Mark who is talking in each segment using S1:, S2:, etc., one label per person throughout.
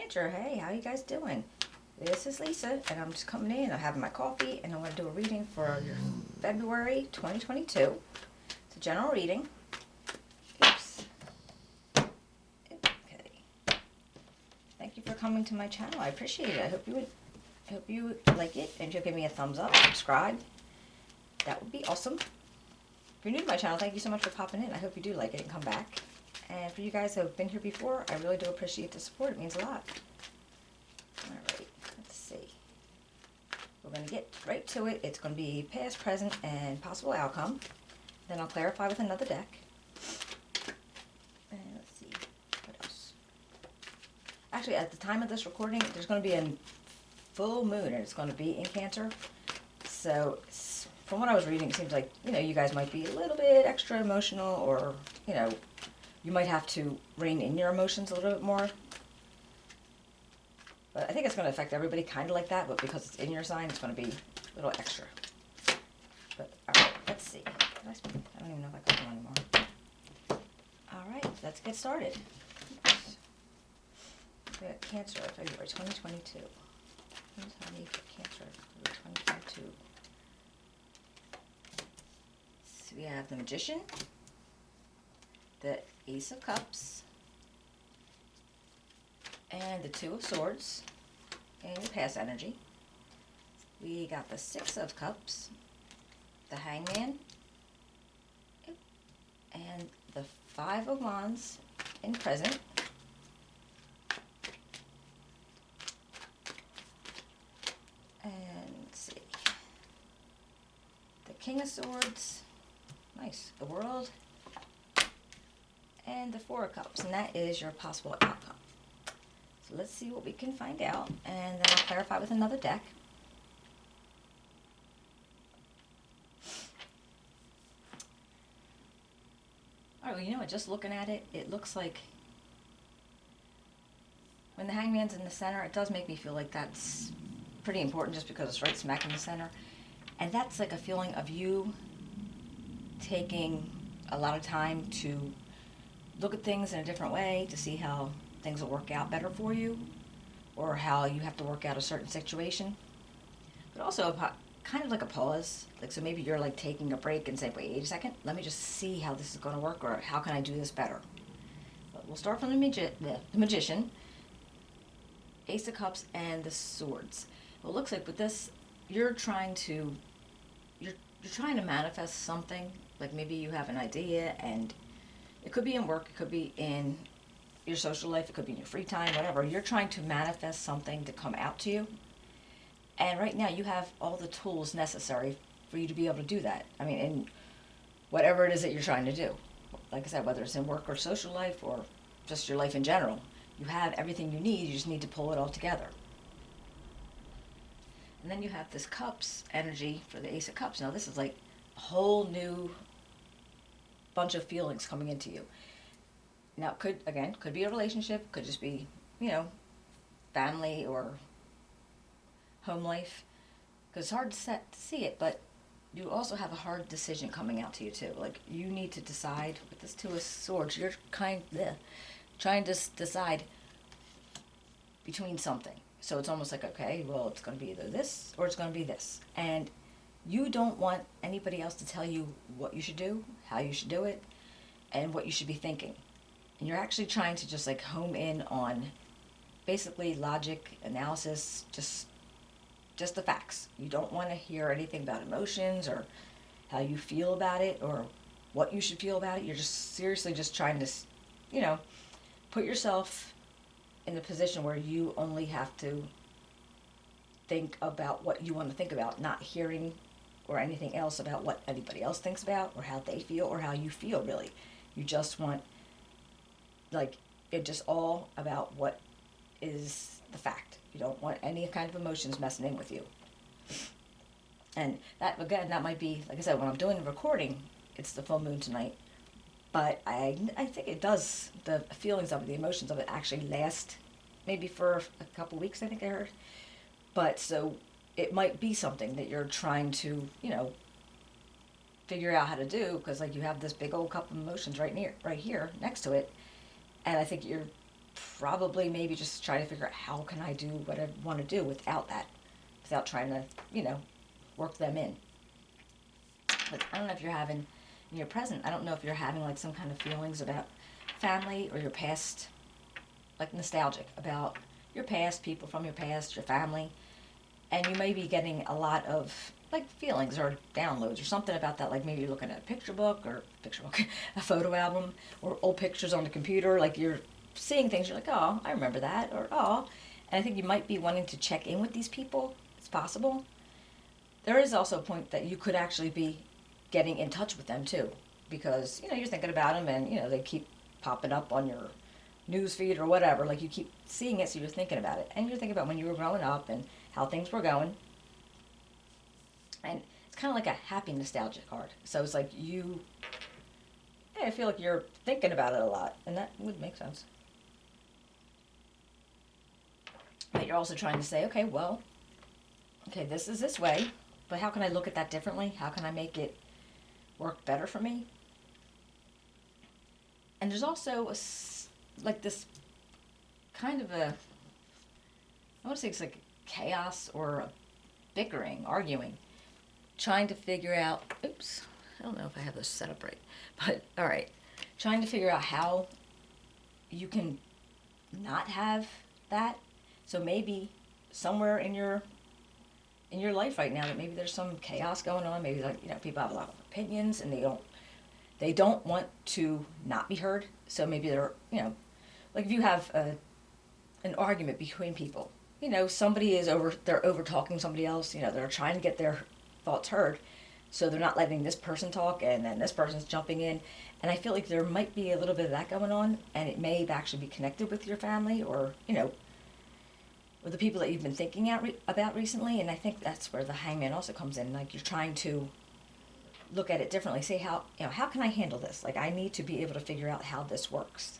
S1: Cancer. Hey, how you guys doing? This is Lisa, and I'm just coming in. I'm having my coffee, and I want to do a reading for February 2022. It's a general reading. Oops. Okay. Thank you for coming to my channel. I appreciate it. I hope you would like it, and you'll give me a thumbs up, subscribe. That would be awesome. If you're new to my channel, thank you so much for popping in. I hope you do like it and come back. And for you guys who have been here before, I really do appreciate the support. It means a lot. Alright, let's see. We're going to get right to it. It's going to be past, present, and possible outcome. Then I'll clarify with another deck. And let's see, what else? Actually, at the time of this recording, there's going to be a full moon, and it's going to be in Cancer. So, from what I was reading, it seems like, you guys might be a little bit extra emotional, or, you might have to rein in your emotions a little bit more. But I think it's going to affect everybody kind of like that, but because it's in your sign, it's going to be a little extra. But, alright, let's see. I don't even know if I got them anymore. Alright, let's get started. We got Cancer, February 2022. Cancer, February 2022. So we have the Magician, the Ace of Cups, and the Two of Swords, and your past energy. We got the Six of Cups, the Hangman, and the Five of Wands in present. And let's see, the King of Swords, nice, the World, and the Four of Cups, and that is your possible outcome. So let's see what we can find out, and then I'll clarify with another deck. Alright, well, just looking at it, it looks like when the Hangman's in the center, it does make me feel like that's pretty important just because it's right smack in the center. And that's like a feeling of you taking a lot of time to look at things in a different way, to see how things will work out better for you, or how you have to work out a certain situation. But also kind of like a pause. Like, so maybe you're like taking a break and saying, wait a second, let me just see how this is going to work, or how can I do this better. But we'll start from the Magician, Ace of Cups, and the Swords. Well, it looks like with this, you're trying to manifest something. Like maybe you have an idea, and it could be in work, it could be in your social life, it could be in your free time, whatever. You're trying to manifest something to come out to you. And right now you have all the tools necessary for you to be able to do that. I mean, in whatever it is that you're trying to do. Like I said, whether it's in work or social life or just your life in general, you have everything you need, you just need to pull it all together. And then you have this Cups energy for the Ace of Cups. Now this is like a whole new bunch of feelings coming into you. Now it could be a relationship, could just be, family or home life. Because it's hard to see it, but you also have a hard decision coming out to you too. Like you need to decide with this Two of Swords, you're trying to decide between something. So it's almost like, okay, well, it's going to be either this or it's going to be this. And you don't want anybody else to tell you what you should do, how you should do it, and what you should be thinking. And you're actually trying to just like home in on basically logic, analysis, just the facts. You don't want to hear anything about emotions or how you feel about it or what you should feel about it. You're just seriously just trying to, put yourself in a position where you only have to think about what you want to think about, not hearing or anything else about what anybody else thinks about or how they feel or how you feel, really. You just want, like, it just all about what is the fact. You don't want any kind of emotions messing in with you. And that, again, that might be, like I said, when I'm doing the recording, it's the full moon tonight. But I think it does, the feelings of it, the emotions of it actually last maybe for a couple weeks, I think I heard. But so it might be something that you're trying to, figure out how to do, because like you have this big old cup of emotions right here next to it. And I think you're probably maybe just try to figure out how can I do what I want to do without that, without trying to, work them in. But I don't know if you're having, in your present, I don't know if you're having like some kind of feelings about family or your past, like nostalgic about your past, people from your past, your family, and you may be getting a lot of like feelings or downloads or something about that. Like maybe you're looking at a a photo album, or old pictures on the computer. Like you're seeing things, you're like, oh, I remember that, or oh, and I think you might be wanting to check in with these people. It's possible. There is also a point that you could actually be getting in touch with them too, because you're thinking about them, and they keep popping up on your news feed or whatever. Like you keep seeing it, so you're thinking about it, and you're thinking about when you were growing up and how things were going. And it's kind of like a happy nostalgia card. So it's like I feel like you're thinking about it a lot, and that would make sense. But you're also trying to say, okay, well, okay, this is this way, but how can I look at that differently? How can I make it work better for me? And there's also like this kind of I want to say it's like chaos or a bickering, arguing, trying to figure out, oops, I don't know if I have this set up right, but all right, trying to figure out how you can not have that. So maybe somewhere in your life right now that maybe there's some chaos going on. Maybe like people have a lot of opinions and they don't want to not be heard. So maybe they're like if you have an argument between people, somebody they're over talking somebody else. They're trying to get their thoughts heard, so they're not letting this person talk, and then this person's jumping in. And I feel like there might be a little bit of that going on, and it may actually be connected with your family, or or the people that you've been thinking about recently. And I think that's where the hangman also comes in. Like you're trying to look at it differently. Say how can I handle this? Like I need to be able to figure out how this works.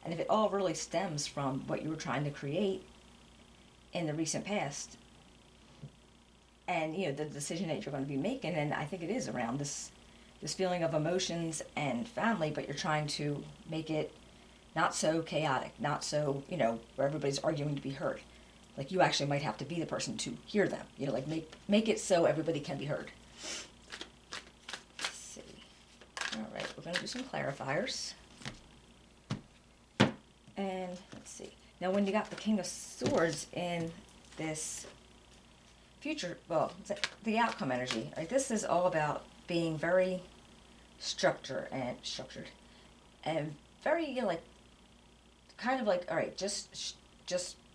S1: And if it all really stems from what you were trying to create in the recent past, and the decision that you're going to be making, and I think it is around this feeling of emotions and family, but you're trying to make it not so chaotic, not so where everybody's arguing to be heard. Like you actually might have to be the person to hear them. Like make it so everybody can be heard. Let's see. All right, we're going to do some clarifiers. And let's see. Now, when you got the King of Swords in this future, well, the outcome energy, right? This is all about being very structured and very like kind of like, all right, just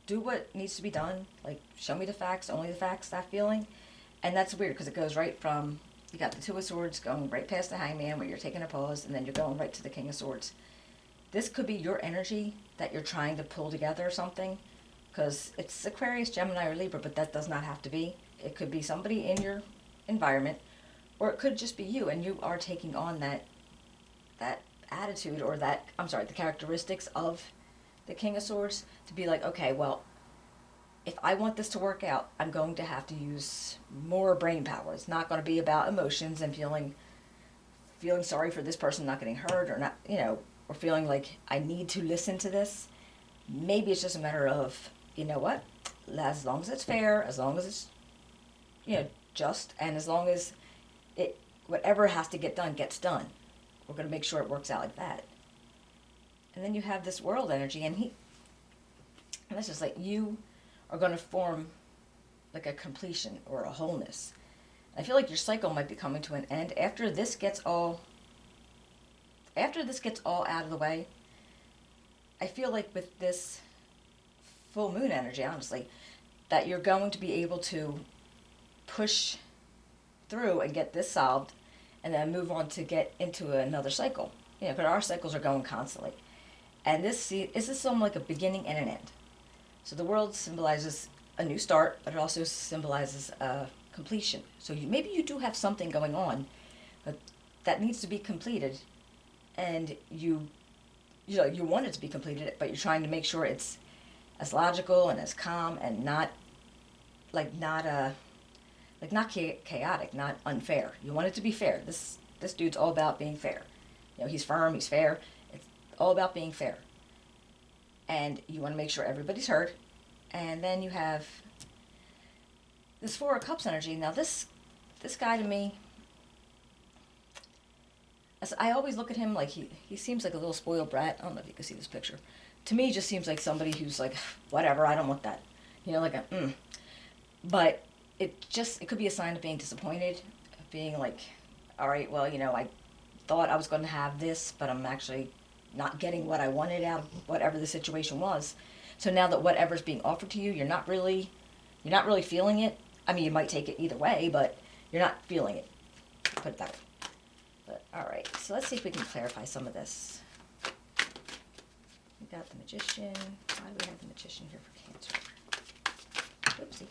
S1: do what needs to be done. Like show me the facts, only the facts. That feeling, and that's weird because it goes right from you got the Two of Swords going right past the Hangman where you're taking a pause, and then you're going right to the King of Swords. This could be your energy that you're trying to pull together or something, because it's Aquarius, Gemini, or Libra, but that does not have to be. It could be somebody in your environment, or it could just be you, and you are taking on that attitude, or the characteristics of the King of Swords, to be like, okay, well, if I want this to work out, I'm going to have to use more brain power. It's not going to be about emotions and feeling sorry for this person not getting hurt, or not, or feeling like I need to listen to this. Maybe it's just a matter of, what, as long as it's fair, as long as it's, just, and as long as whatever has to get done gets done. We're going to make sure it works out like that. And then you have this world energy, and that's just like you are going to form like a completion or a wholeness. I feel like your cycle might be coming to an end after this gets all out of the way. I feel like with this full moon energy, honestly, that you're going to be able to push through and get this solved, and then move on to get into another cycle. Because our cycles are going constantly. And this is something like a beginning and an end. So the world symbolizes a new start, but it also symbolizes a completion. So maybe you do have something going on that needs to be completed, and you want it to be completed, but you're trying to make sure it's as logical and as calm and not chaotic, not unfair. You want it to be fair. This dude's all about being fair. He's firm, he's fair. It's all about being fair. and you want to make sure everybody's heard. And then you have this Four of Cups energy. Now this guy to me, I always look at him like he seems like a little spoiled brat. I don't know if you can see this picture. To me, he just seems like somebody who's like, whatever, I don't want that. You know, like a, But it could be a sign of being disappointed, of being like, all right, well, you know, I thought I was going to have this, but I'm actually not getting what I wanted out of whatever the situation was. So now that whatever's being offered to you, you're not really feeling it. I mean, you might take it either way, but you're not feeling it. Put it that way. But all right, so let's see if we can clarify some of this. We got the Magician. Why do we have the Magician here for Cancer? Oopsie.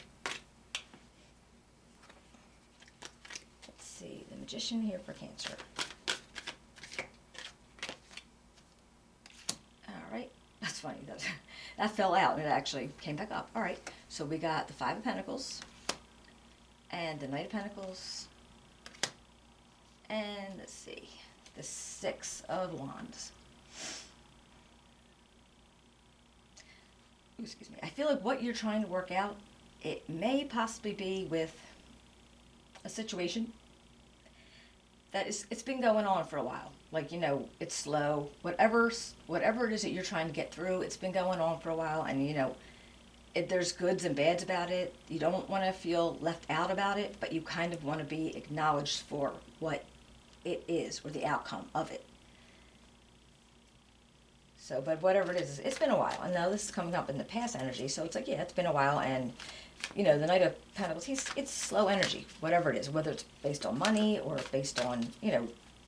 S1: Let's see, the Magician here for Cancer. All right, that's funny. That fell out and it actually came back up. All right, so we got the Five of Pentacles and the Knight of Pentacles. And let's see, the Six of Wands. Ooh, excuse me. I feel like what you're trying to work out, it may possibly be with a situation that it's been going on for a while. Like, you know, it's slow. Whatever it is that you're trying to get through, it's been going on for a while, and you know, there's goods and bads about it. You don't want to feel left out about it, but you kind of want to be acknowledged for what it is, or the outcome of it. So, but whatever it is, it's been a while. And now this is coming up in the past energy, so it's like, yeah, it's been a while. And, you know, the Knight of Pentacles, it's slow energy, whatever it is, whether it's based on money or based on, you know,